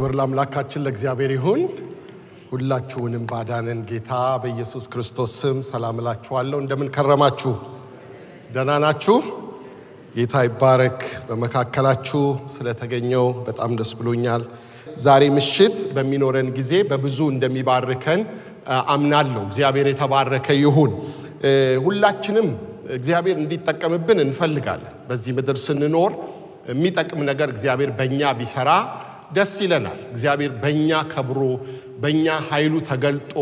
ክብር ለአምላካችን ለእግዚአብሔር ይሁን። ሁላችሁንም ባዳነን ጌታ በኢየሱስ ክርስቶስ ስም ሰላም እላችኋለሁ። እንደምን ከረማችሁ? ደህና ናችሁ? ጌታ ይባረክ። በመካከላችሁ ስለተገኘው በጣም ደስ ብሎኛል። ዛሬ ምሽት በሚኖረን ጊዜ በብዙ እንደሚባርከን አምናለሁ። እግዚአብሔር የተባረከ ይሁን። ሁላችንም እግዚአብሔር እንዲጠቀምብን እንፈልጋለን። በዚህ ምድር ስንኖር የሚጠቅም ነገር እግዚአብሔር በእኛ ቢሰራ ደስ ይለናል። እግዚአብሔር በእኛ ከብሮ በእኛ ኃይሉ ተገልጦ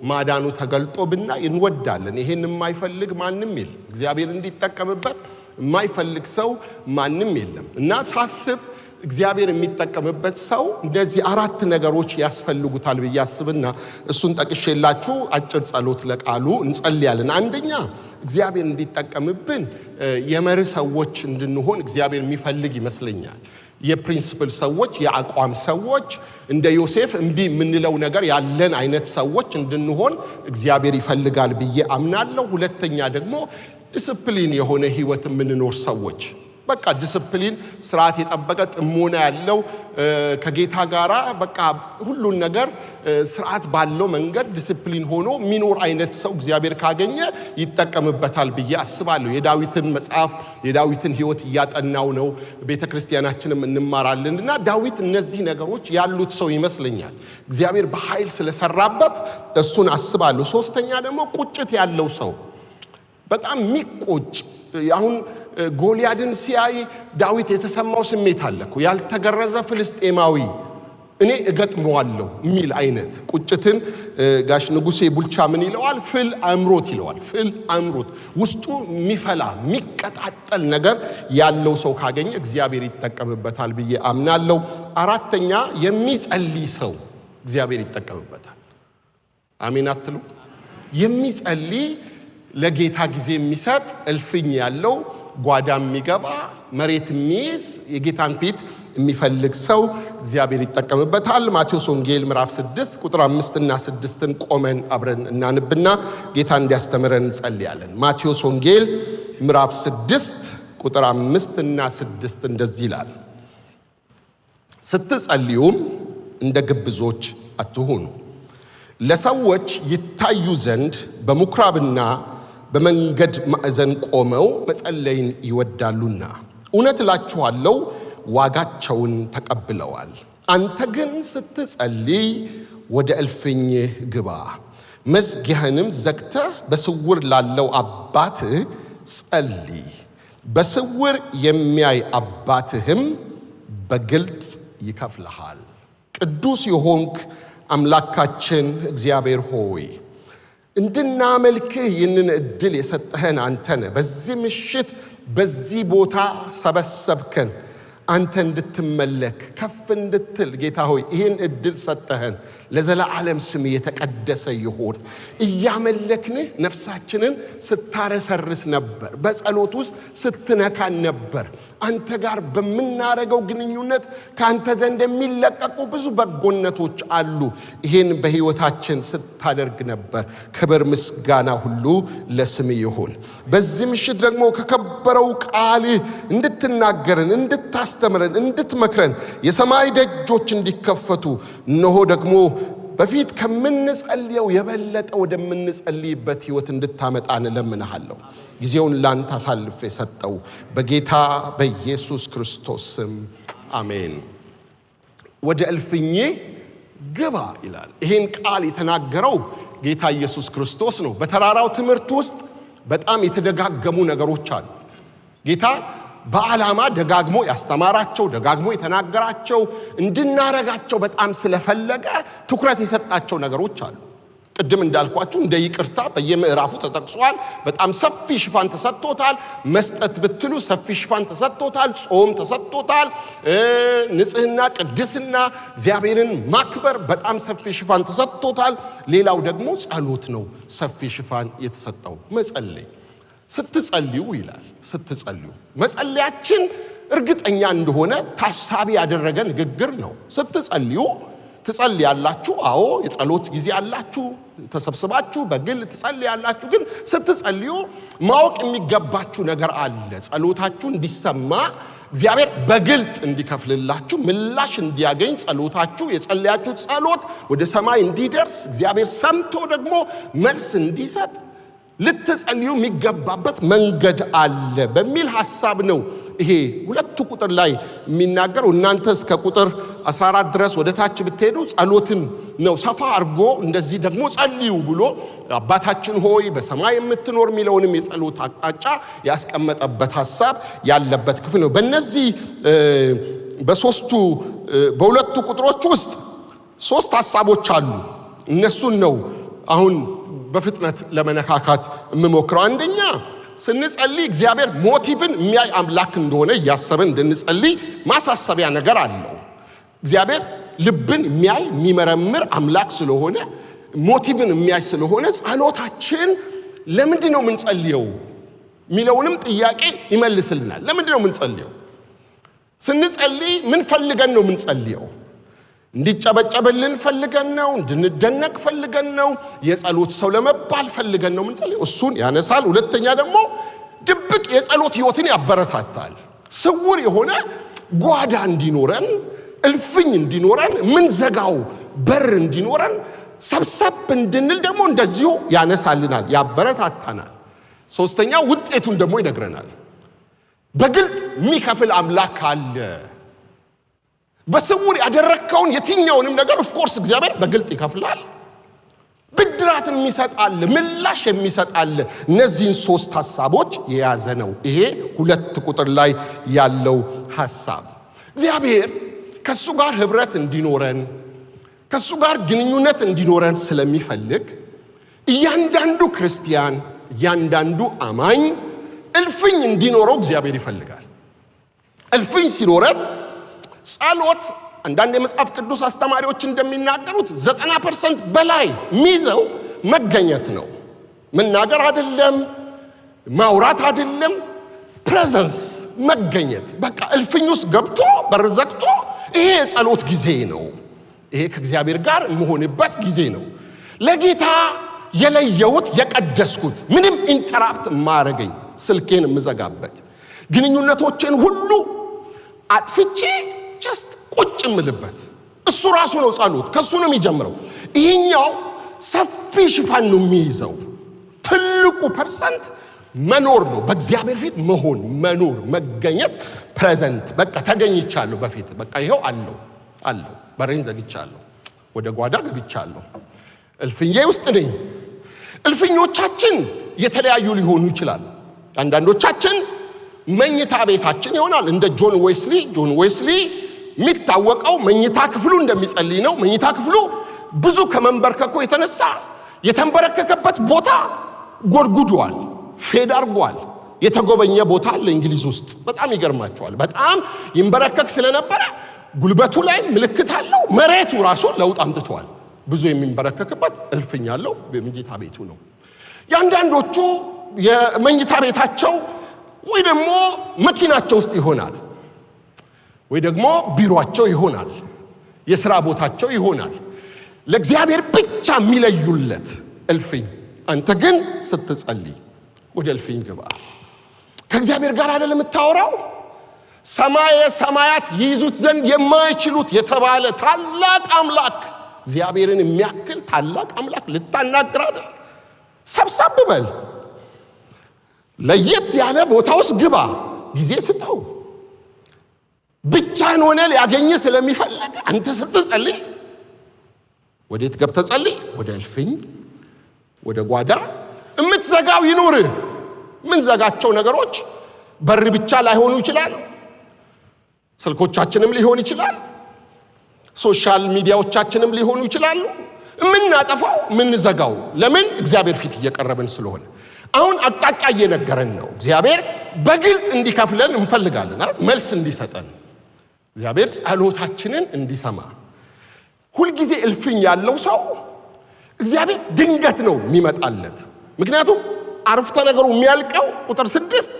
ማዳኑ ተገልጦ ብናይ እንወዳለን። ይሄን የማይፈልግ ማንም የለም። እግዚአብሔር እንዲጠቀምበት የማይፈልግ ሰው ማንም የለም እና ሳስብ እግዚአብሔር የሚጠቀምበት ሰው እንደዚህ አራት ነገሮች ያስፈልጉታል ብዬ አስብና እሱን ጠቅሼላችሁ አጭር ጸሎት ለቃሉ እንጸልያለን። አንደኛ እግዚአብሔር እንዲጠቀምብን የመርህ ሰዎች እንድንሆን እግዚአብሔር የሚፈልግ ይመስለኛል። የፕሪንሲፕል ሰዎች፣ የአቋም ሰዎች፣ እንደ ዮሴፍ እምቢ የምንለው ነገር ያለን አይነት ሰዎች እንድንሆን እግዚአብሔር ይፈልጋል ብዬ አምናለሁ። ሁለተኛ ደግሞ ዲስፕሊን የሆነ ህይወት የምንኖር ሰዎች፣ በቃ ዲስፕሊን ስርዓት የጠበቀ ጥሞና ያለው ከጌታ ጋራ በቃ ሁሉን ነገር ስርዓት ባለው መንገድ ዲስፕሊን ሆኖ የሚኖር አይነት ሰው እግዚአብሔር ካገኘ ይጠቀምበታል ብዬ አስባለሁ። የዳዊትን መጽሐፍ የዳዊትን ህይወት እያጠናው ነው ቤተክርስቲያናችንም እንማራለንና ዳዊት እነዚህ ነገሮች ያሉት ሰው ይመስለኛል። እግዚአብሔር በኃይል ስለሰራበት እሱን አስባለሁ። ሶስተኛ ደግሞ ቁጭት ያለው ሰው፣ በጣም የሚቆጭ አሁን ጎልያድን ሲያይ ዳዊት የተሰማው ስሜት አለኩ። ያልተገረዘ ፍልስጤማዊ እኔ እገጥመዋለሁ የሚል አይነት ቁጭትን ጋሽ ንጉሴ ቡልቻ ምን ይለዋል? ፍል አምሮት ይለዋል። ፍል አምሮት ውስጡ የሚፈላ የሚቀጣጠል ነገር ያለው ሰው ካገኘ እግዚአብሔር ይጠቀምበታል ብዬ አምናለሁ። አራተኛ የሚጸልይ ሰው እግዚአብሔር ይጠቀምበታል። አሜን አትሉ? የሚጸልይ ለጌታ ጊዜ የሚሰጥ እልፍኝ ያለው ጓዳ የሚገባ መሬት የሚይዝ የጌታን ፊት የሚፈልግ ሰው እግዚአብሔር ይጠቀምበታል። ማቴዎስ ወንጌል ምዕራፍ 6 ቁጥር 5 እና 6ን ቆመን አብረን እናንብና ጌታ እንዲያስተምረን እንጸልያለን። ማቴዎስ ወንጌል ምዕራፍ 6 ቁጥር 5 እና 6 እንደዚህ ይላል፣ ስትጸልዩም እንደ ግብዞች አትሁኑ፣ ለሰዎች ይታዩ ዘንድ በምኩራብና በመንገድ ማዕዘን ቆመው መጸለይን ይወዳሉና እውነት እላችኋለሁ ዋጋቸውን ተቀብለዋል። አንተ ግን ስትጸልይ ወደ እልፍኝህ ግባ፣ መዝጊያህንም ዘግተህ በስውር ላለው አባትህ ጸልይ፣ በስውር የሚያይ አባትህም በግልጥ ይከፍልሃል። ቅዱስ የሆንክ አምላካችን እግዚአብሔር ሆይ እንድናመልክህ ይህንን እድል የሰጠህን አንተ ነህ። በዚህ ምሽት በዚህ ቦታ ሰበሰብከን አንተ እንድትመለክ ከፍ እንድትል ጌታ ሆይ ይህን እድል ሰጠህን። ለዘላለም ስም የተቀደሰ ይሁን። እያመለክንህ ነፍሳችንን ስታረሰርስ ነበር፣ በጸሎት ውስጥ ስትነካን ነበር። አንተ ጋር በምናረገው ግንኙነት ከአንተ ዘንድ የሚለቀቁ ብዙ በጎነቶች አሉ። ይህን በህይወታችን ስታደርግ ነበር። ክብር ምስጋና ሁሉ ለስም ይሁን። በዚህ ምሽት ደግሞ ከከበረው ቃልህ እንድትናገረን፣ እንድታስተምረን፣ እንድትመክረን የሰማይ ደጆች እንዲከፈቱ እነሆ ደግሞ በፊት ከምንጸልየው የበለጠ ወደምንጸልይበት ህይወት እንድታመጣን እለምንሃለሁ። ጊዜውን ላንተ አሳልፌ ሰጠው በጌታ በኢየሱስ ክርስቶስ ስም አሜን። ወደ እልፍኜ ግባ ይላል። ይሄን ቃል የተናገረው ጌታ ኢየሱስ ክርስቶስ ነው። በተራራው ትምህርት ውስጥ በጣም የተደጋገሙ ነገሮች አሉ። ጌታ በዓላማ ደጋግሞ ያስተማራቸው ደጋግሞ የተናገራቸው እንድናረጋቸው በጣም ስለፈለገ ትኩረት የሰጣቸው ነገሮች አሉ። ቅድም እንዳልኳችሁ እንደ ይቅርታ በየምዕራፉ ተጠቅሷል። በጣም ሰፊ ሽፋን ተሰጥቶታል። መስጠት ብትሉ ሰፊ ሽፋን ተሰጥቶታል። ጾም ተሰጥቶታል። ንጽህና፣ ቅድስና፣ እግዚአብሔርን ማክበር በጣም ሰፊ ሽፋን ተሰጥቶታል። ሌላው ደግሞ ጸሎት ነው ሰፊ ሽፋን የተሰጠው። መጸለይ ስትጸልዩ ይላል። ስትጸልዩ መጸለያችን እርግጠኛ እንደሆነ ታሳቢ ያደረገ ንግግር ነው። ስትጸልዩ ትጸልያላችሁ። አዎ የጸሎት ጊዜ አላችሁ፣ ተሰብስባችሁ በግል ትጸልያላችሁ። ግን ስትጸልዩ ማወቅ የሚገባችሁ ነገር አለ። ጸሎታችሁ እንዲሰማ እግዚአብሔር በግልጥ እንዲከፍልላችሁ ምላሽ እንዲያገኝ ጸሎታችሁ የጸለያችሁ ጸሎት ወደ ሰማይ እንዲደርስ እግዚአብሔር ሰምቶ ደግሞ መልስ እንዲሰጥ ልትጸልዩ የሚገባበት መንገድ አለ በሚል ሐሳብ ነው ይሄ ሁለቱ ቁጥር ላይ የሚናገረው። እናንተ እስከ ቁጥር 14 ድረስ ወደ ታች ብትሄዱ ጸሎትን ነው ሰፋ አርጎ እንደዚህ ደግሞ ጸልዩ ብሎ አባታችን ሆይ በሰማይ የምትኖር የሚለውንም የጸሎት አቅጣጫ ያስቀመጠበት ሐሳብ ያለበት ክፍል ነው። በእነዚህ በሁለቱ ቁጥሮች ውስጥ ሶስት ሐሳቦች አሉ። እነሱን ነው አሁን በፍጥነት ለመነካካት የምሞክረው። አንደኛ ስንጸልይ እግዚአብሔር ሞቲቭን የሚያይ አምላክ እንደሆነ እያሰበን እንድንጸልይ ማሳሰቢያ ነገር አለው። እግዚአብሔር ልብን የሚያይ የሚመረምር አምላክ ስለሆነ ሞቲቭን የሚያይ ስለሆነ ጸሎታችን ለምንድን ነው የምንጸልየው የሚለውንም ጥያቄ ይመልስልናል። ለምንድን ነው የምንጸልየው? ስንጸልይ ምን ፈልገን ነው የምንጸልየው? እንዲጨበጨብልን ፈልገን ነው? እንድንደነቅ ፈልገን ነው? የጸሎት ሰው ለመባል ፈልገን ነው የምንጸልየው? እሱን ያነሳል። ሁለተኛ ደግሞ ድብቅ የጸሎት ህይወትን ያበረታታል። ስውር የሆነ ጓዳ እንዲኖረን፣ እልፍኝ እንዲኖረን፣ ምን ዘጋው በር እንዲኖረን፣ ሰብሰብ እንድንል ደግሞ እንደዚሁ ያነሳልናል፣ ያበረታታናል። ሶስተኛ ውጤቱን ደግሞ ይነግረናል። በግልጥ የሚከፍል አምላክ አለ። በስውር ያደረከውን የትኛውንም ነገር ኦፍ ኮርስ እግዚአብሔር በግልጥ ይከፍላል። ብድራትም ይሰጣል፣ ምላሽ የሚሰጣል። እነዚህን ሶስት ሐሳቦች የያዘ ነው ይሄ ሁለት ቁጥር ላይ ያለው ሐሳብ። እግዚአብሔር ከሱ ጋር ህብረት እንዲኖረን ከሱ ጋር ግንኙነት እንዲኖረን ስለሚፈልግ እያንዳንዱ ክርስቲያን እያንዳንዱ አማኝ እልፍኝ እንዲኖረው እግዚአብሔር ይፈልጋል። እልፍኝ ሲኖረን ጸሎት አንዳንድ የመጽሐፍ ቅዱስ አስተማሪዎች እንደሚናገሩት 90% በላይ ሚዘው መገኘት ነው። መናገር አይደለም፣ ማውራት አይደለም፣ ፕሬዘንስ መገኘት። በቃ እልፍኝ ውስጥ ገብቶ በር ዘግቶ ይሄ የጸሎት ጊዜ ነው። ይሄ ከእግዚአብሔር ጋር የምሆንበት ጊዜ ነው። ለጌታ የለየሁት የቀደስኩት ምንም ኢንተራፕት ማረገኝ ስልኬን የምዘጋበት ግንኙነቶችን ሁሉ አጥፍቼ ጀስት ቁጭ ምልበት እሱ ራሱ ነው ጸሎት። ከሱ ነው የሚጀምረው። ይሄኛው ሰፊ ሽፋን ነው የሚይዘው። ትልቁ ፐርሰንት መኖር ነው። በእግዚአብሔር ፊት መሆን፣ መኖር፣ መገኘት፣ ፕሬዘንት። በቃ ተገኝቻለሁ በፊት በቃ ይሄው አለው በሬን ዘግቻለሁ፣ ወደ ጓዳ ገብቻለሁ፣ እልፍኜ ውስጥ ነኝ። እልፍኞቻችን የተለያዩ ሊሆኑ ይችላል። አንዳንዶቻችን መኝታ ቤታችን ይሆናል። እንደ ጆን ዌስሊ የሚታወቀው መኝታ ክፍሉ እንደሚጸልይ ነው። መኝታ ክፍሉ ብዙ ከመንበርከኩ የተነሳ የተንበረከከበት ቦታ ጎድጉዷል፣ ፌድ አርጓል። የተጎበኘ ቦታ አለ እንግሊዝ ውስጥ። በጣም ይገርማቸዋል። በጣም ይንበረከክ ስለነበረ ጉልበቱ ላይ ምልክት አለው። መሬቱ ራሱ ለውጥ አምጥቷል። ብዙ የሚንበረከክበት እልፍኝ ያለው በመኝታ ቤቱ ነው። ያንዳንዶቹ የመኝታ ቤታቸው ወይ ደግሞ መኪናቸው ውስጥ ይሆናል፣ ወይ ደግሞ ቢሮአቸው ይሆናል፣ የሥራ ቦታቸው ይሆናል። ለእግዚአብሔር ብቻ የሚለዩለት እልፍኝ። አንተ ግን ስትጸልይ ወደ እልፍኝ ግባ። ከእግዚአብሔር ጋር አይደል የምታወራው? ሰማየ ሰማያት ይይዙት ዘንድ የማይችሉት የተባለ ታላቅ አምላክ እግዚአብሔርን የሚያክል ታላቅ አምላክ ልታናግር አይደል? ሰብሰብ በል፣ ለየት ያለ ቦታ ውስጥ ግባ፣ ጊዜ ስጠው። ብቻህን ሆነ ሊያገኝ ስለሚፈልግ አንተ ስትጸልይ ወዴት ገብተህ ጸልይ? ወደ እልፍኝ፣ ወደ ጓዳ። የምትዘጋው ይኑር። ምን ዘጋቸው ነገሮች በር ብቻ ላይሆኑ ይችላል። ስልኮቻችንም ሊሆን ይችላል። ሶሻል ሚዲያዎቻችንም ሊሆኑ ይችላሉ። የምናጠፋው የምንዘጋው ለምን? እግዚአብሔር ፊት እየቀረብን ስለሆነ። አሁን አቅጣጫ እየነገረን ነው። እግዚአብሔር በግልጥ እንዲከፍለን እንፈልጋለን፣ መልስ እንዲሰጠን፣ እግዚአብሔር ጸሎታችንን እንዲሰማ። ሁልጊዜ እልፍኝ ያለው ሰው እግዚአብሔር ድንገት ነው የሚመጣለት። ምክንያቱም አረፍተ ነገሩ የሚያልቀው ቁጥር 6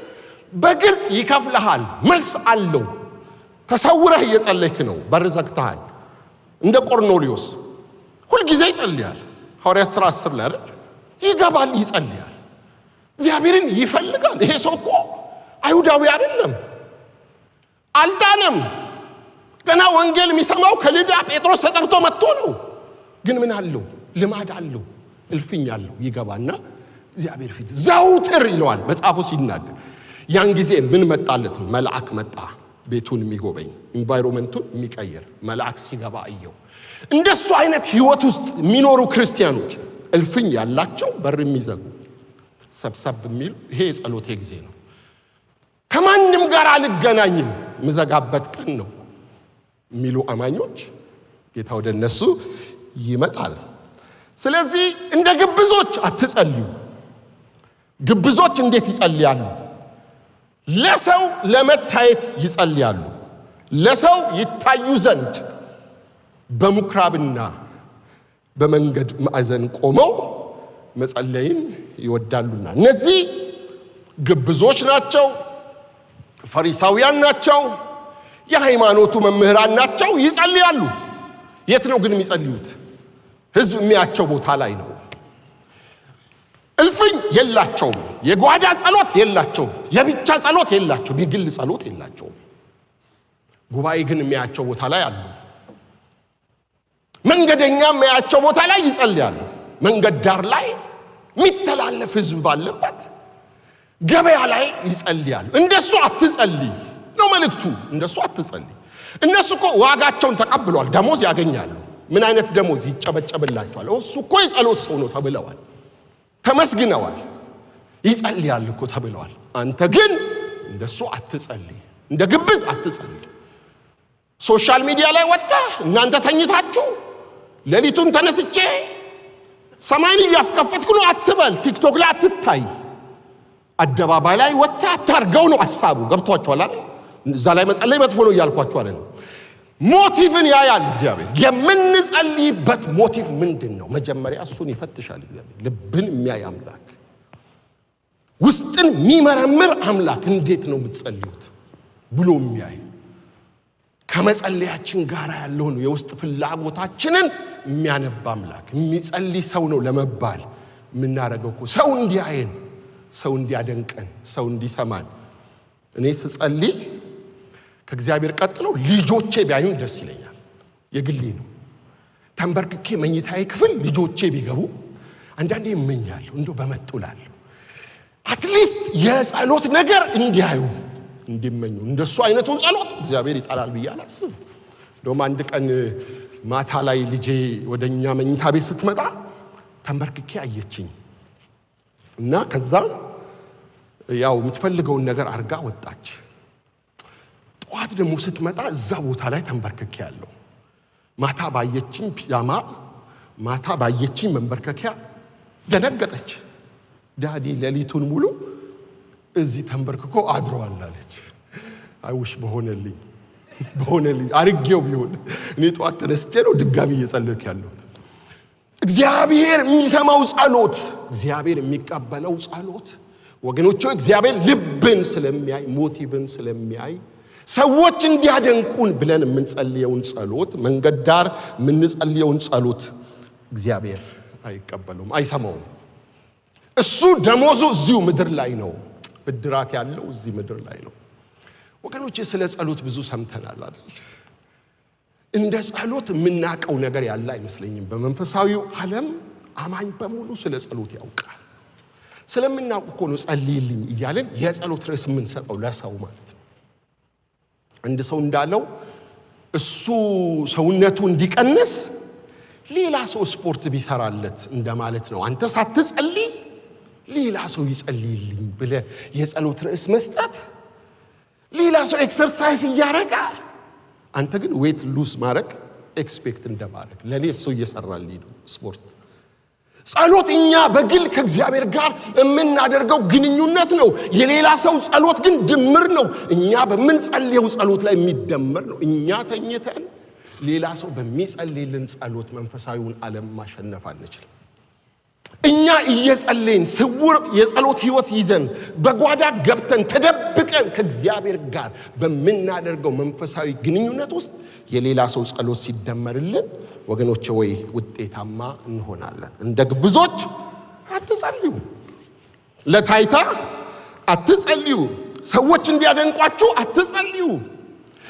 በግልጥ ይከፍልሃል፣ መልስ አለው። ተሰውረህ እየጸለይክ ነው፣ በር ዘግተሃል። እንደ ቆርኔሌዎስ ሁልጊዜ ይጸልያል። ሐዋርያት ሥራ 10 ላይ አይደል? ይገባል፣ ይጸልያል፣ እግዚአብሔርን ይፈልጋል። ይሄ ሰው እኮ አይሁዳዊ አይደለም፣ አልዳነም። ገና ወንጌል የሚሰማው ከልዳ ጴጥሮስ ተጠርቶ መጥቶ ነው። ግን ምን አለው? ልማድ አለው፣ እልፍኝ አለው። ይገባና እግዚአብሔር ፊት ዘውትር ይለዋል መጽሐፉ ሲናገር። ያን ጊዜ ምን መጣለት? መልአክ መጣ፣ ቤቱን የሚጎበኝ ኢንቫይሮመንቱን የሚቀይር መልአክ ሲገባ አየው። እንደሱ አይነት ህይወት ውስጥ የሚኖሩ ክርስቲያኖች እልፍኝ ያላቸው በር የሚዘጉ ሰብሰብ የሚሉ ይሄ የጸሎቴ ጊዜ ነው፣ ከማንም ጋር አልገናኝም፣ ምዘጋበት ቀን ነው የሚሉ አማኞች ጌታ ወደ እነሱ ይመጣል። ስለዚህ እንደ ግብዞች አትጸልዩ። ግብዞች እንዴት ይጸልያሉ? ለሰው ለመታየት ይጸልያሉ። ለሰው ይታዩ ዘንድ በምኩራብና በመንገድ ማዕዘን ቆመው መጸለይን ይወዳሉና እነዚህ ግብዞች ናቸው፣ ፈሪሳውያን ናቸው፣ የሃይማኖቱ መምህራን ናቸው። ይጸልያሉ። የት ነው ግን የሚጸልዩት? ህዝብ የሚያቸው ቦታ ላይ ነው። እልፍኝ የላቸውም፣ የጓዳ ጸሎት የላቸውም፣ የብቻ ጸሎት የላቸውም፣ የግል ጸሎት የላቸውም። ጉባኤ ግን የሚያቸው ቦታ ላይ አሉ። መንገደኛ የሚያቸው ቦታ ላይ ይጸልያሉ። መንገድ ዳር ላይ የሚተላለፍ ህዝብ ባለበት ገበያ ላይ ይጸልያሉ። እንደሱ አትጸልይ ነው መልእክቱ። እንደሱ አትጸልይ። እነሱ እኮ ዋጋቸውን ተቀብሏል፣ ደሞዝ ያገኛሉ። ምን አይነት ደሞዝ? ይጨበጨብላቸዋል። እሱ እኮ የጸሎት ሰው ነው ተብለዋል፣ ተመስግነዋል። ይጸልያል እኮ ተብለዋል። አንተ ግን እንደሱ አትጸልይ፣ እንደ ግብዝ አትጸልይ። ሶሻል ሚዲያ ላይ ወጣ እናንተ ተኝታችሁ ሌሊቱን ተነስቼ ሰማይን እያስከፈትኩ ነው አትበል። ቲክቶክ ላይ አትታይ። አደባባይ ላይ ወጣ አታርገው ነው ሐሳቡ። ገብቷችኋል አይደል? እዛ ላይ መጸለይ መጥፎ ነው እያልኳችሁ አይደል? ሞቲቭን ያያል እግዚአብሔር። የምንጸልይበት ሞቲቭ ምንድን ነው? መጀመሪያ እሱን ይፈትሻል እግዚአብሔር። ልብን የሚያይ አምላክ፣ ውስጥን የሚመረምር አምላክ እንዴት ነው የምትጸልዩት ብሎ የሚያይ ከመጸለያችን ጋር ያለውን የውስጥ ፍላጎታችንን የሚያነባ አምላክ። የሚጸልይ ሰው ነው ለመባል የምናረገው እኮ ሰው እንዲያየን፣ ሰው እንዲያደንቀን፣ ሰው እንዲሰማን። እኔ ስጸልይ ከእግዚአብሔር ቀጥሎ ልጆቼ ቢያዩን ደስ ይለኛል። የግሌ ነው። ተንበርክኬ መኝታዬ ክፍል ልጆቼ ቢገቡ አንዳንዴ እመኛለሁ፣ እንደው በመጡላለሁ አትሊስት የጸሎት ነገር እንዲያዩ እንዲመኙ። እንደሱ አይነቱን ጸሎት እግዚአብሔር ይጣላል ብዬ አላስብም። እንደውም አንድ ቀን ማታ ላይ ልጄ ወደኛ መኝታ ቤት ስትመጣ ተንበርክኬ አየችኝ እና ከዛ ያው የምትፈልገውን ነገር አርጋ ወጣች። ጠዋት ደግሞ ስትመጣ እዛ ቦታ ላይ ተንበርክኬ ያለው ማታ ባየችኝ ፒጃማ፣ ማታ ባየችኝ መንበርከኪያ ደነገጠች። ዳዲ ሌሊቱን ሙሉ እዚህ ተንበርክኮ አድሯል አለች። አይውሽ በሆነልኝ አርጌው ቢሆን እኔ ጠዋት ተነስቼ ነው ድጋሚ እየጸለይኩ ያለሁት። እግዚአብሔር የሚሰማው ጸሎት፣ እግዚአብሔር የሚቀበለው ጸሎት ወገኖቼ፣ እግዚአብሔር ልብን ስለሚያይ ሞቲቭን ስለሚያይ ሰዎች እንዲያደንቁን ብለን የምንጸልየውን ጸሎት፣ መንገድ ዳር የምንጸልየውን ጸሎት እግዚአብሔር አይቀበለውም፣ አይሰማውም። እሱ ደሞዙ እዚሁ ምድር ላይ ነው። ብድራት ያለው እዚህ ምድር ላይ ነው። ወገኖቼ ስለ ጸሎት ብዙ ሰምተናል አይደል? እንደ ጸሎት የምናቀው ነገር ያለ አይመስለኝም። በመንፈሳዊው ዓለም አማኝ በሙሉ ስለ ጸሎት ያውቃል። ስለምናውቅ እኮ ነው ጸልይልኝ እያለን የጸሎት ርዕስ የምንሰጠው ለሰው ማለት ነው። አንድ ሰው እንዳለው እሱ ሰውነቱ እንዲቀንስ ሌላ ሰው ስፖርት ቢሰራለት እንደማለት ነው። አንተ ሳትጸልይ ሌላ ሰው ይጸልይልኝ ብለ የጸሎት ርዕስ መስጠት፣ ሌላ ሰው ኤክሰርሳይዝ እያረጋ አንተ ግን ዌት ሉዝ ማድረግ ኤክስፔክት እንደማድረግ። ለኔ እሱ እየሰራልኝ ነው ስፖርት። ጸሎት እኛ በግል ከእግዚአብሔር ጋር የምናደርገው ግንኙነት ነው። የሌላ ሰው ጸሎት ግን ድምር ነው። እኛ በምንጸልየው ጸሎት ላይ የሚደመር ነው። እኛ ተኝተን ሌላ ሰው በሚጸልይልን ጸሎት መንፈሳዊውን ዓለም ማሸነፍ አንችልም። እኛ እየጸለይን ስውር የጸሎት ህይወት ይዘን በጓዳ ገብተን ተደብቀን ከእግዚአብሔር ጋር በምናደርገው መንፈሳዊ ግንኙነት ውስጥ የሌላ ሰው ጸሎት ሲደመርልን ወገኖቼ ወይ ውጤታማ እንሆናለን። እንደ ግብዞች አትጸልዩ፣ ለታይታ አትጸልዩ፣ ሰዎች እንዲያደንቋችሁ አትጸልዩ።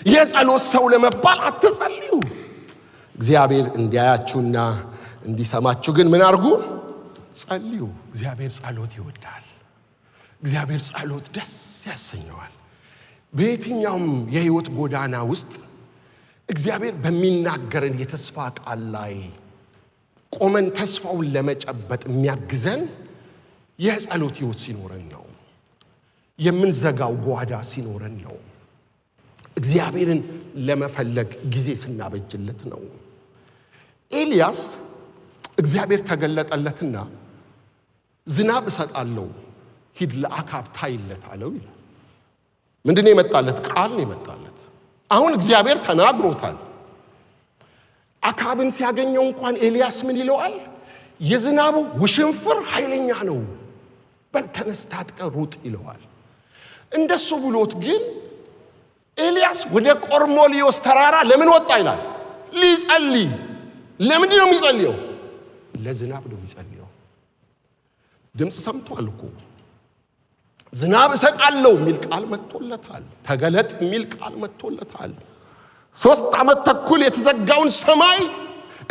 የጸሎት ሰው ለመባል አትጸልዩ። እግዚአብሔር እንዲያያችሁና እንዲሰማችሁ ግን ምን አርጉ? ጸልዩ። እግዚአብሔር ጸሎት ይወዳል። እግዚአብሔር ጸሎት ደስ ያሰኘዋል። በየትኛውም የህይወት ጎዳና ውስጥ እግዚአብሔር በሚናገረን የተስፋ ቃል ላይ ቆመን ተስፋውን ለመጨበጥ የሚያግዘን የጸሎት ህይወት ሲኖረን ነው። የምንዘጋው ጓዳ ሲኖረን ነው። እግዚአብሔርን ለመፈለግ ጊዜ ስናበጅለት ነው። ኤልያስ እግዚአብሔር ተገለጠለትና ዝናብ እሰጣለሁ ሂድ ለአካብ ታይለት አለው ይላል። ምንድነው የመጣለት? ቃል ነው የመጣለት። አሁን እግዚአብሔር ተናግሮታል። አካብን ሲያገኘው እንኳን ኤልያስ ምን ይለዋል? የዝናቡ ውሽንፍር ኃይለኛ ነው፣ በል ተነስ ታጥቀህ ሩጥ ይለዋል። እንደሱ ብሎት ግን ኤልያስ ወደ ቆርሜሎስ ተራራ ለምን ወጣ ይላል? ሊጸልይ። ለምንድን ነው የሚጸልየው? ለዝናብ ነው የሚጸልየው። ድምፅ ሰምቷል እኮ። ዝናብ እሰጣለሁ የሚል ቃል መጥቶለታል። ተገለጥ የሚል ቃል መጥቶለታል። 3 ዓመት ተኩል የተዘጋውን ሰማይ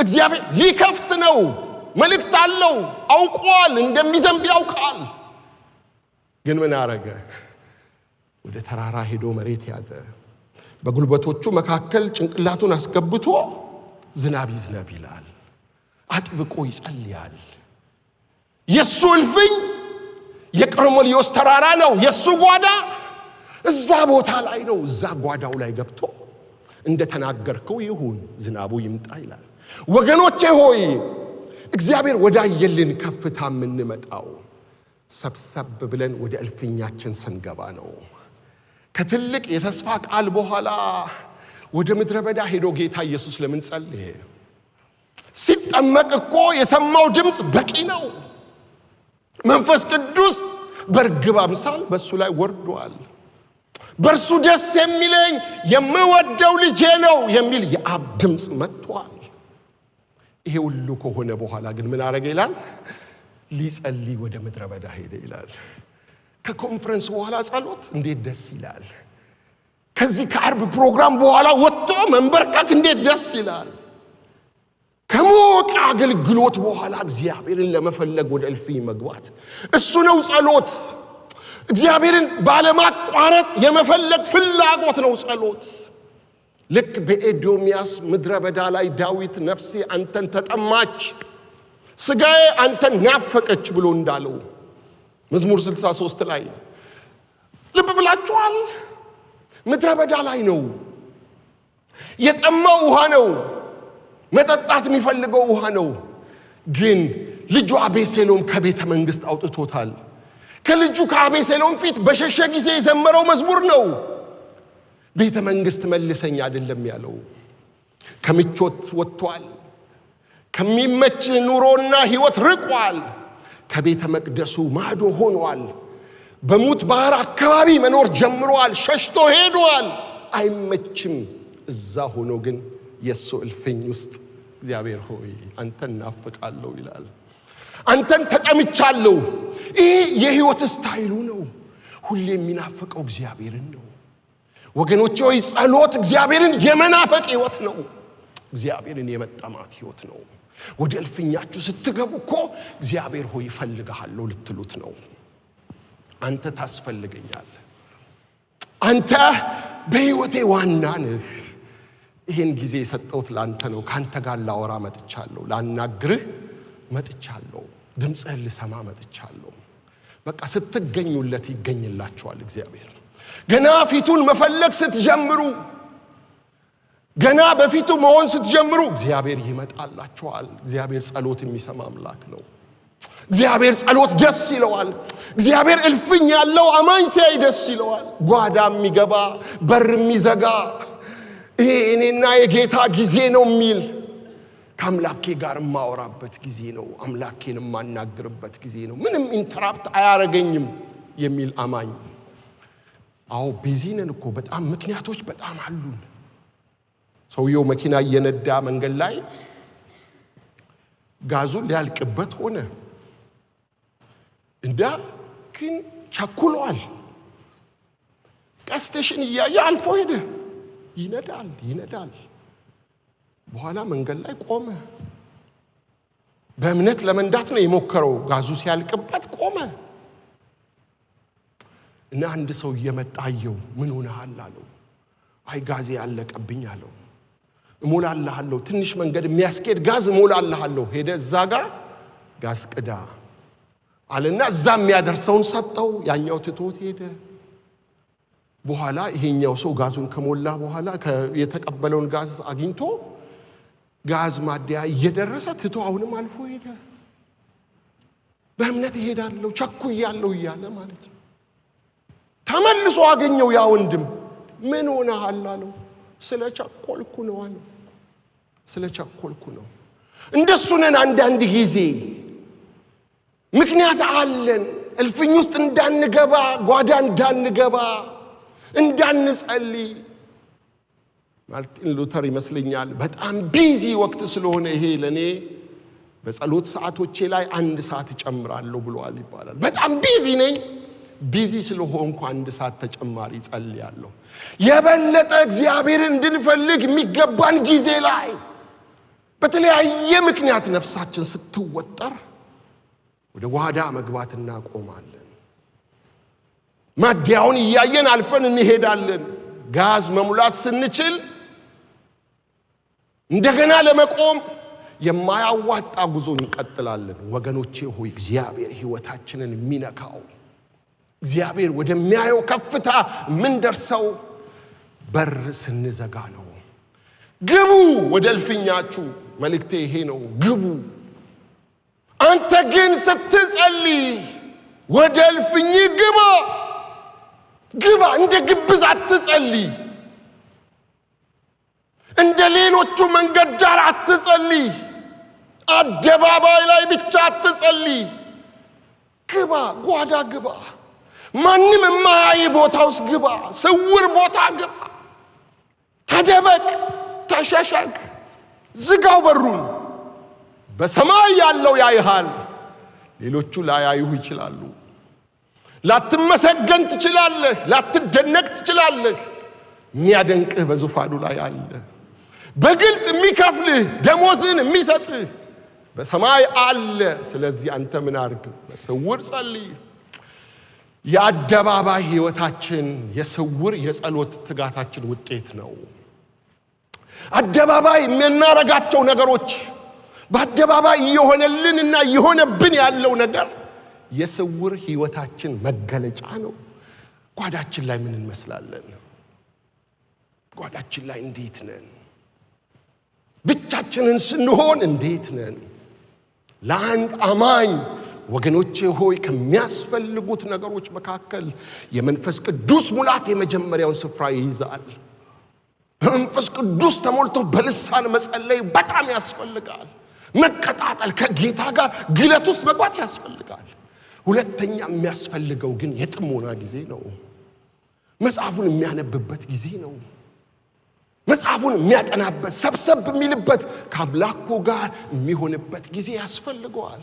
እግዚአብሔር ሊከፍት ነው። መልእክት አለው። አውቋል፣ እንደሚዘንብ ያውቃል። ግን ምን አረገ? ወደ ተራራ ሄዶ መሬት ያዘ። በጉልበቶቹ መካከል ጭንቅላቱን አስገብቶ ዝናብ ይዝነብ ይላል። አጥብቆ ይጸልያል። የሱ እልፍኝ የቆርሜሎስ ተራራ ነው። የሱ ጓዳ እዛ ቦታ ላይ ነው። እዛ ጓዳው ላይ ገብቶ እንደተናገርከው ይሁን ዝናቡ ይምጣ ይላል። ወገኖቼ ሆይ እግዚአብሔር ወዳየልን ከፍታ የምንመጣው ሰብሰብ ብለን ወደ እልፍኛችን ስንገባ ነው። ከትልቅ የተስፋ ቃል በኋላ ወደ ምድረ በዳ ሄዶ ጌታ ኢየሱስ ለምን ጸለየ? ሲጠመቅ እኮ የሰማው ድምፅ በቂ ነው። መንፈስ ቅዱስ በርግብ አምሳል በሱ ላይ ወርዷል። በርሱ ደስ የሚለኝ የምወደው ልጄ ነው የሚል የአብ ድምፅ መጥቷል። ይሄ ሁሉ ከሆነ በኋላ ግን ምን አረገ ይላል? ሊጸልይ ወደ ምድረ በዳ ሄደ ይላል። ከኮንፈረንስ በኋላ ጸሎት እንዴት ደስ ይላል! ከዚህ ከአርብ ፕሮግራም በኋላ ወጥቶ መንበርከክ እንዴት ደስ ይላል! ከሞቀ አገልግሎት በኋላ እግዚአብሔርን ለመፈለግ ወደ እልፍኝ መግባት እሱ ነው ጸሎት። እግዚአብሔርን ባለማቋረጥ የመፈለግ ፍላጎት ነው ጸሎት። ልክ በኤዶምያስ ምድረ በዳ ላይ ዳዊት ነፍሴ አንተን ተጠማች፣ ስጋዬ አንተን ናፈቀች ብሎ እንዳለው መዝሙር 63 ላይ ልብ ብላችኋል። ምድረ በዳ ላይ ነው። የጠማው ውሃ ነው። መጠጣት የሚፈልገው ውሃ ነው። ግን ልጁ አቤሴሎም ከቤተ መንግስት አውጥቶታል። ከልጁ ከአቤሴሎም ፊት በሸሸ ጊዜ የዘመረው መዝሙር ነው። ቤተ መንግስት መልሰኝ አይደለም ያለው። ከምቾት ወጥቷል። ከሚመች ኑሮና ህይወት ርቋል። ከቤተ መቅደሱ ማዶ ሆኗል። በሙት ባህር አካባቢ መኖር ጀምሯል። ሸሽቶ ሄዷል። አይመችም። እዛ ሆኖ ግን የሱ እልፍኝ ውስጥ እግዚአብሔር ሆይ አንተን ናፍቃለሁ ይላል። አንተን ተጠምቻለሁ። ይሄ የህይወት ስታይሉ ነው። ሁሌ የሚናፍቀው እግዚአብሔርን ነው። ወገኖቼ ሆይ ጸሎት እግዚአብሔርን የመናፈቅ ህይወት ነው። እግዚአብሔርን የመጠማት ህይወት ነው። ወደ እልፍኛችሁ ስትገቡ እኮ እግዚአብሔር ሆይ እፈልግሃለሁ ልትሉት ነው። አንተ ታስፈልገኛለህ። አንተ በህይወቴ ዋና ነህ። ይሄን ጊዜ የሰጠሁት ላንተ ነው። ካንተ ጋር ላወራ መጥቻለሁ። ላናግርህ መጥቻለሁ። ድምፅህን ልሰማ መጥቻለሁ። በቃ ስትገኙለት ይገኝላችኋል እግዚአብሔር። ገና ፊቱን መፈለግ ስትጀምሩ፣ ገና በፊቱ መሆን ስትጀምሩ እግዚአብሔር ይመጣላችኋል። እግዚአብሔር ጸሎት የሚሰማ አምላክ ነው። እግዚአብሔር ጸሎት ደስ ይለዋል። እግዚአብሔር እልፍኝ ያለው አማኝ ሲያይ ደስ ይለዋል። ጓዳ የሚገባ በር የሚዘጋ ይሄ እኔና የጌታ ጊዜ ነው የሚል ከአምላኬ ጋር የማወራበት ጊዜ ነው፣ አምላኬን የማናግርበት ጊዜ ነው፣ ምንም ኢንተራፕት አያረገኝም የሚል አማኝ። አዎ ቢዚ ነን እኮ በጣም ምክንያቶች በጣም አሉን። ሰውየው መኪና እየነዳ መንገድ ላይ ጋዙን ሊያልቅበት ሆነ። እንዳ ግን ቸኩሏል። ጋዝ ስቴሽን እያየ አልፎ ሄደ። ይነዳል። በኋላ መንገድ ላይ ቆመ። በእምነት ለመንዳት ነው የሞከረው። ጋዙ ሲያልቅበት ቆመ እና አንድ ሰው እየመጣየው ምን ሆነሃል አለው። አይ ጋዜ ያለቀብኝ አለው። እሞላልሃለሁ፣ ትንሽ መንገድ የሚያስኬድ ጋዝ እሞላልሃለሁ። ሄደ እዛ ጋር ጋዝ ቅዳ አለና እዛ የሚያደርሰውን ሰጠው። ያኛው ትቶት ሄደ። በኋላ ይሄኛው ሰው ጋዙን ከሞላ በኋላ የተቀበለውን ጋዝ አግኝቶ ጋዝ ማደያ እየደረሰ ትቶ አሁንም አልፎ ሄደ። በእምነት እሄዳለሁ ቸኩያለሁ እያለ ማለት ነው። ተመልሶ አገኘው። ያ ወንድም ምን ሆነሃል አለው። ስለቸኮልኩ ነው አለው። ስለቸኮልኩ ነው። እንደሱ ነን አንዳንድ ጊዜ። ምክንያት አለን እልፍኝ ውስጥ እንዳንገባ፣ ጓዳ እንዳንገባ፣ እንዳንጸልይ። ማርቲን ሉተር ይመስለኛል በጣም ቢዚ ወቅት ስለሆነ ይሄ ለኔ በጸሎት ሰዓቶቼ ላይ 1 ሰዓት እጨምራለሁ ብሏል ይባላል። በጣም ቢዚ ነኝ። ቢዚ ስለሆንኩ 1 ሰዓት ተጨማሪ ጸልያለሁ። የበለጠ እግዚአብሔርን እንድንፈልግ የሚገባን ጊዜ ላይ በተለያየ ምክንያት ነፍሳችን ስትወጠር ወደ ጓዳ መግባት እናቆማለን። ማደያውን እያየን አልፈን እንሄዳለን። ጋዝ መሙላት ስንችል እንደገና ለመቆም የማያዋጣ ጉዞ እንቀጥላለን። ወገኖቼ ሆይ እግዚአብሔር ሕይወታችንን የሚነካው እግዚአብሔር ወደሚያየው ከፍታ ምን ደርሰው በር ስንዘጋ ነው። ግቡ ወደ እልፍኛችሁ። መልእክቴ ይሄ ነው። ግቡ። አንተ ግን ስትጸልይ ወደ እልፍኝ ግባ። እንደ ግብዝ አትጸልይ። እንደ ሌሎቹ መንገድ ዳር አትጸልይ። አደባባይ ላይ ብቻ አትጸልይ። ግባ፣ ጓዳ ግባ። ማንም የማያይ ቦታ ውስጥ ግባ። ስውር ቦታ ግባ። ተደበቅ፣ ተሸሸግ፣ ዝጋው በሩን። በሰማይ ያለው ያይሃል። ሌሎቹ ላያዩህ ይችላሉ። ላትመሰገን ትችላለህ፣ ላትደነቅ ትችላለህ። የሚያደንቅህ በዙፋኑ ላይ አለ። በግልጥ የሚከፍልህ ደሞዝን የሚሰጥህ በሰማይ አለ። ስለዚህ አንተ ምን አድርግ? በስውር ጸልይ። የአደባባይ ሕይወታችን የስውር የጸሎት ትጋታችን ውጤት ነው። አደባባይ የምናረጋቸው ነገሮች፣ በአደባባይ እየሆነልንና እየሆነብን ያለው ነገር የስውር ሕይወታችን መገለጫ ነው። ጓዳችን ላይ ምን እንመስላለን? ጓዳችን ላይ እንዴት ነን? ብቻችንን ስንሆን እንዴት ነን? ለአንድ አማኝ ወገኖቼ ሆይ ከሚያስፈልጉት ነገሮች መካከል የመንፈስ ቅዱስ ሙላት የመጀመሪያውን ስፍራ ይይዛል። በመንፈስ ቅዱስ ተሞልቶ በልሳን መጸለይ በጣም ያስፈልጋል። መቀጣጠል፣ ከጌታ ጋር ግለት ውስጥ መግባት ያስፈልጋል። ሁለተኛ የሚያስፈልገው ግን የጥሞና ጊዜ ነው። መጽሐፉን የሚያነብበት ጊዜ ነው። መጽሐፉን የሚያጠናበት፣ ሰብሰብ የሚልበት፣ ከአምላኩ ጋር የሚሆንበት ጊዜ ያስፈልገዋል።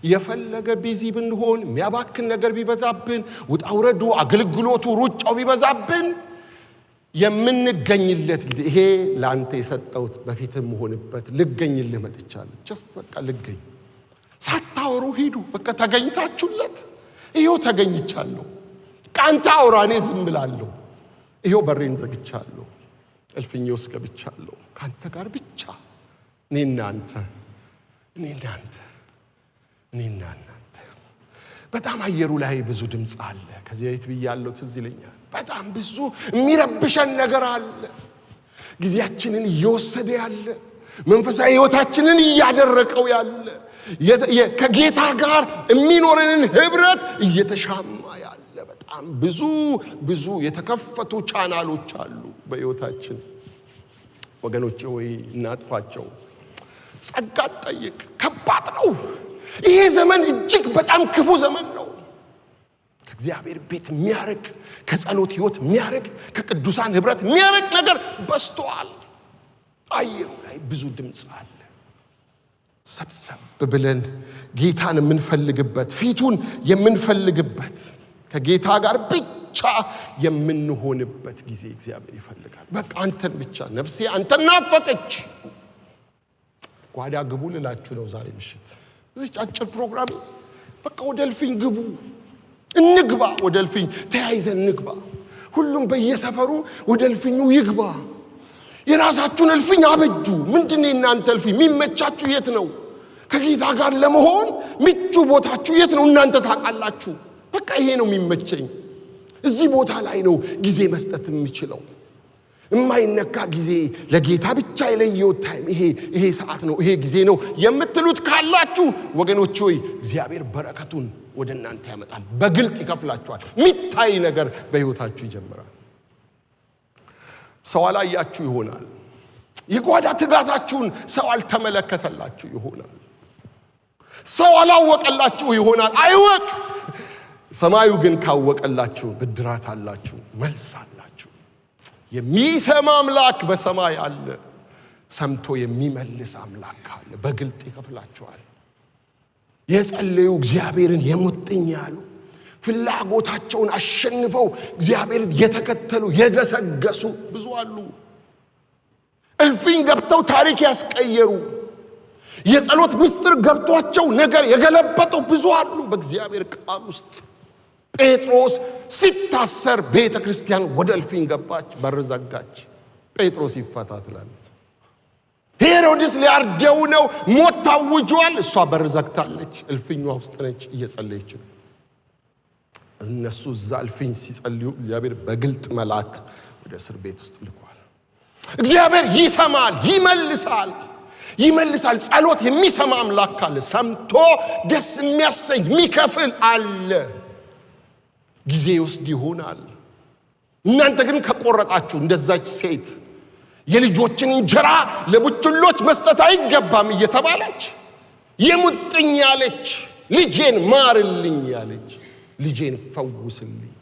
የፈለገ ቢዚ ብንሆን፣ የሚያባክን ነገር ቢበዛብን፣ ውጣውረዱ፣ አገልግሎቱ፣ ሩጫው ቢበዛብን የምንገኝለት ጊዜ ይሄ ለአንተ የሰጠሁት በፊትም ሆንበት ልገኝልህ መጥቻለሁ። ጀስት በቃ ልገኝ። ሳታወሩ ሂዱ። በቃ ተገኝታችሁለት ይሄው ተገኝቻለሁ። ቃንታ አውራ፣ እኔ ዝም ብላለሁ። ይሄው በሬን ዘግቻለሁ። እልፍኜ ውስጥ ገብቻለሁ። ካንተ ጋር ብቻ እኔና አንተ። በጣም አየሩ ላይ ብዙ ድምፅ አለ። ከዚህ ቤት ብያለሁ፣ ትዝ ይለኛል። በጣም ብዙ የሚረብሸን ነገር አለ። ጊዜያችንን እየወሰደ ያለ፣ መንፈሳዊ ሕይወታችንን እያደረቀው ያለ፣ ከጌታ ጋር የሚኖረንን ህብረት እየተሻማ ያለ በጣም ብዙ የተከፈቱ ቻናሎች አሉ በሕይወታችን። ወገኖቼ ሆይ እናጥፋቸው። ጸጋ ጠይቅ። ከባድ ነው ይሄ ዘመን። እጅግ በጣም ክፉ ዘመን ነው። ከእግዚአብሔር ቤት የሚያርቅ፣ ከጸሎት ሕይወት የሚያርቅ፣ ከቅዱሳን ህብረት የሚያርቅ ነገር በዝቷል። አየሩ ላይ ብዙ ድምፅ አለ። ሰብሰብ ብለን ጌታን የምንፈልግበት፣ ፊቱን የምንፈልግበት፣ ከጌታ ጋር ብቻ ብቻ የምንሆንበት ጊዜ እግዚአብሔር ይፈልጋል። በቃ አንተን ብቻ ነፍሴ አንተን ናፈቀች። ጓዳ ግቡ ልላችሁ ነው ዛሬ ምሽት እዚህ አጭር ፕሮግራም። በቃ ወደ እልፍኝ ግቡ፣ እንግባ፣ ወደ እልፍኝ ተያይዘን እንግባ። ሁሉም በየሰፈሩ ወደ እልፍኙ ይግባ። የራሳችሁን እልፍኝ አበጁ። ምንድነው እናንተ እልፍኝ የሚመቻችሁ የት ነው? ከጌታ ጋር ለመሆን ምቹ ቦታችሁ የት ነው? እናንተ ታውቃላችሁ። በቃ ይሄ ነው የሚመቸኝ፣ እዚህ ቦታ ላይ ነው ጊዜ መስጠት የምችለው። የማይነካ ጊዜ ለጌታ ብቻ የለየው ታይም ይሄ ሰዓት ነው፣ ይሄ ጊዜ ነው የምትሉት ካላችሁ ወገኖች ሆይ እግዚአብሔር በረከቱን ወደ እናንተ ያመጣል። በግልጥ ይከፍላችኋል። ሚታይ ነገር በህይወታችሁ ይጀምራል። ሰው አላያችሁ ይሆናል። የጓዳ ትጋታችሁን ሰው አልተመለከተላችሁ ይሆናል። ሰው አላወቀላችሁ ይሆናል። አይወቅ። ሰማዩ ግን ካወቀላችሁ ብድራት አላችሁ፣ መልስ አላችሁ። የሚሰማ አምላክ በሰማይ አለ። ሰምቶ የሚመልስ አምላክ አለ። በግልጥ ይከፍላችኋል። የጸለዩ እግዚአብሔርን የሙጥኝ ያሉ ፍላጎታቸውን አሸንፈው እግዚአብሔርን የተከተሉ የገሰገሱ ብዙ አሉ። እልፍኝ ገብተው ታሪክ ያስቀየሩ፣ የጸሎት ምስጢር ገብቷቸው ነገር የገለበጡ ብዙ አሉ በእግዚአብሔር ቃል ውስጥ። ጴጥሮስ ሲታሰር ቤተ ክርስቲያን ወደ እልፍኝ ገባች፣ በር ዘጋች። ጴጥሮስ ይፈታ ትላለች። ሄሮድስ ሊያርደው ነው፣ ሞት ታውጇል። እሷ በር ዘግታለች፣ እልፍኟ ውስጥ ነች፣ እየጸለየች ነው። እነሱ እዛ እልፍኝ ሲጸልዩ እግዚአብሔር በግልጥ መልአክ ወደ እስር ቤት ውስጥ ልኳል። እግዚአብሔር ይሰማል፣ ይመልሳል። ጸሎት የሚሰማ አምላክ አለ። ሰምቶ ደስ የሚያሰኝ የሚከፍል አለ። ጊዜ ውስጥ ይሆናል። እናንተ ግን ከቆረጣችሁ እንደዛች ሴት የልጆችን እንጀራ ለቡችሎች መስጠት አይገባም እየተባለች የሙጥኝ ያለች፣ ልጄን ማርልኝ ያለች፣ ልጄን ፈውስልኝ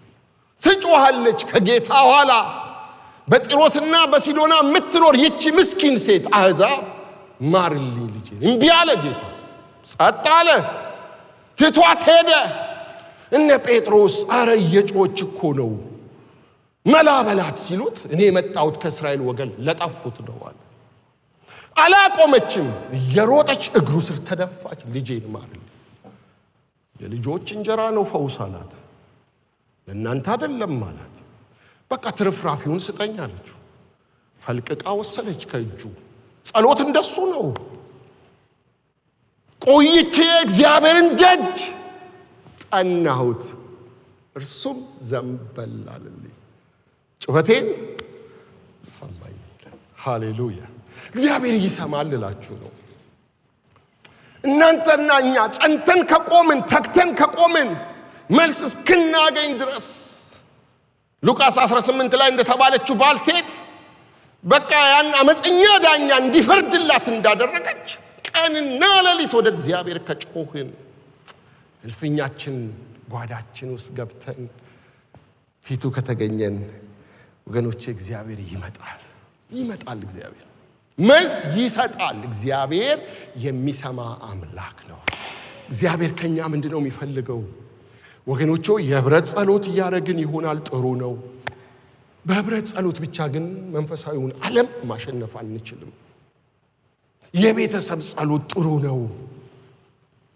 ትጮሃለች ከጌታ ኋላ። በጢሮስና በሲዶና የምትኖር ይቺ ምስኪን ሴት አሕዛብ ማርልኝ ልጄን እምቢ አለ ጌታ። ጸጥ አለ፣ ትቷት ሄደ። እነ ጴጥሮስ አረ የጮች እኮ ነው መላበላት ሲሉት እኔ የመጣሁት ከእስራኤል ወገን ለጠፉት ነው አለ። አላቆመችም፣ እየሮጠች እግሩ ስር ተደፋች። ልጄን ማርልኝ፣ የልጆች እንጀራ ነው ፈውስ አላት። ለእናንተ አይደለም አላት። በቃ ትርፍራፊውን ስጠኝ አለችው። ፈልቅቃ ወሰደች ከእጁ። ጸሎት እንደሱ ነው። ቆይቼ እግዚአብሔርን ደጅ ጠናሁት፣ እርሱም ዘንበል አለልኝ፣ ጩኸቴን ሰማኝ። ሃሌሉያ! እግዚአብሔር ይሰማል እላችሁ ነው። እናንተና እኛ ጸንተን ከቆምን፣ ተክተን ከቆምን መልስ እስክናገኝ ድረስ ሉቃስ 18 ላይ እንደተባለችው ባልቴት በቃ ያን አመፀኛ ዳኛ እንዲፈርድላት እንዳደረገች ቀንና ሌሊት ወደ እግዚአብሔር ከጮህን፣ እልፍኛችን ጓዳችን ውስጥ ገብተን ፊቱ ከተገኘን ወገኖቼ እግዚአብሔር ይመጣል። እግዚአብሔር መልስ ይሰጣል። እግዚአብሔር የሚሰማ አምላክ ነው። እግዚአብሔር ከኛ ምንድነው የሚፈልገው? ወገኖቼ የህብረት ጸሎት እያደረግን ይሆናል፣ ጥሩ ነው። በህብረት ጸሎት ብቻ ግን መንፈሳዊውን ዓለም ማሸነፍ አንችልም። የቤተሰብ ጸሎት ጥሩ ነው፣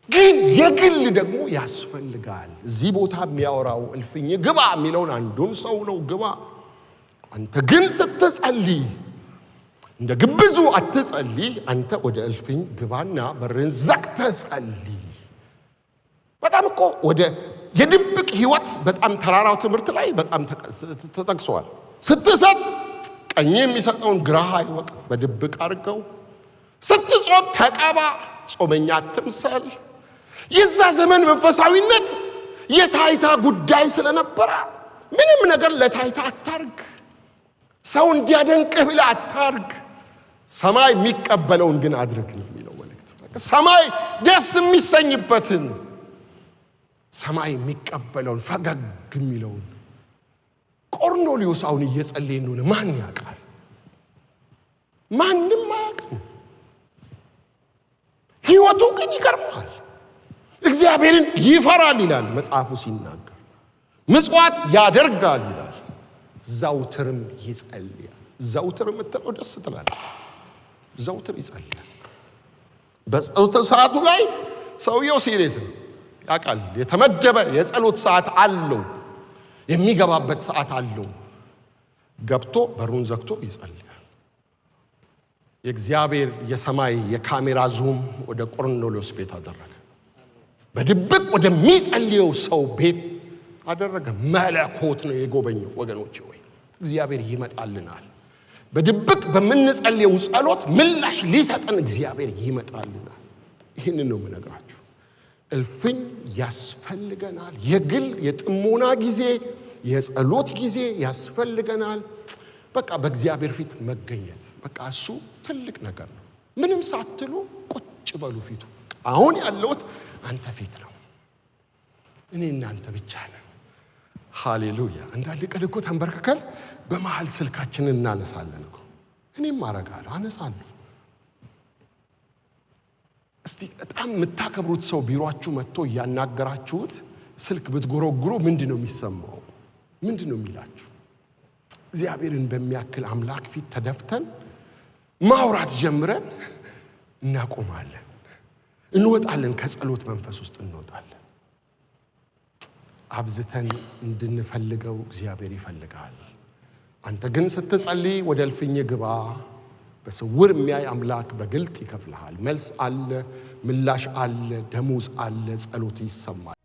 ግን የግል ደግሞ ያስፈልጋል። እዚህ ቦታ የሚያወራው እልፍኝ ግባ የሚለውን አንዱን ሰው ነው ግባ። አንተ ግን ስትጸልይ እንደ ግብዙ አትጸልይ። አንተ ወደ እልፍኝ ግባና በርን ዘግተህ ጸልይ። በጣም እኮ ወደ የድብቅ ህይወት በጣም ተራራው ትምህርት ላይ በጣም ተጠቅሷል። ስትሰጥ ቀኝ የሚሰጠውን ግራህ አይወቅ፣ በድብቅ አድርገው። ስትጾም ተቀባ፣ ጾመኛ አትምሰል። የዛ ዘመን መንፈሳዊነት የታይታ ጉዳይ ስለነበረ ምንም ነገር ለታይታ አታርግ፣ ሰው እንዲያደንቅህ ብለህ አታርግ። ሰማይ የሚቀበለውን ግን አድርግ ነው የሚለው መልእክት። ሰማይ ደስ የሚሰኝበትን፣ ሰማይ የሚቀበለውን፣ ፈገግ የሚለውን። ቆርኔሌዎስ አሁን እየጸለየ እንደሆነ ማን ያውቃል? ማንም አያውቅም። ህይወቱ ግን ይገርማል። እግዚአብሔርን ይፈራል ይላል መጽሐፉ ሲናገር። ምጽዋት ያደርጋል ይላል። ዘውትርም ይጸልያል። ዘውትር የምትለው ደስ ትላለች። ዘውትር ይጸልያል። በጸሎት ሰዓቱ ላይ ሰውየው ሲሪየስ ነው። ያውቃል። የተመደበ የጸሎት ሰዓት አለው። የሚገባበት ሰዓት አለው። ገብቶ በሩን ዘግቶ ይጸልያል። የእግዚአብሔር የሰማይ የካሜራ ዙም ወደ ቆርኔሌዎስ ቤት አደረገ። በድብቅ ወደሚጸልየው ሰው ቤት አደረገ። መለኮት ነው የጎበኘው። ወገኖቼ ሆይ እግዚአብሔር ይመጣልናል። በድብቅ በምንጸልየው ጸሎት ምላሽ ሊሰጠን እግዚአብሔር ይመጣልናል። ይህንን ነው የምነግራችሁ። እልፍኝ ያስፈልገናል። የግል የጥሞና ጊዜ፣ የጸሎት ጊዜ ያስፈልገናል። በቃ በእግዚአብሔር ፊት መገኘት፣ በቃ እሱ ትልቅ ነገር ነው። ምንም ሳትሉ ቁጭ በሉ ፊቱ። አሁን ያለሁት አንተ ፊት ነው። እኔ እናንተ ብቻ ነን። ሃሌሉያ። አንዳንድ ቀን እኮ ተንበርክከን በመሃል ስልካችንን እናነሳለን እኮ። እኔም አረጋለሁ፣ አነሳለሁ። እስቲ በጣም የምታከብሩት ሰው ቢሮአችሁ መጥቶ እያናገራችሁት ስልክ ብትጎረጉሩ ምንድን ነው የሚሰማው? ምንድን ነው የሚላችሁ? እግዚአብሔርን በሚያክል አምላክ ፊት ተደፍተን ማውራት ጀምረን እናቆማለን። እንወጣለን። ከጸሎት መንፈስ ውስጥ እንወጣለን። አብዝተን እንድንፈልገው እግዚአብሔር ይፈልጋል። አንተ ግን ስትጸልይ ወደ እልፍኝ ግባ። በስውር የሚያይ አምላክ በግልጥ ይከፍልሃል። መልስ አለ፣ ምላሽ አለ፣ ደሞዝ አለ። ጸሎት ይሰማል።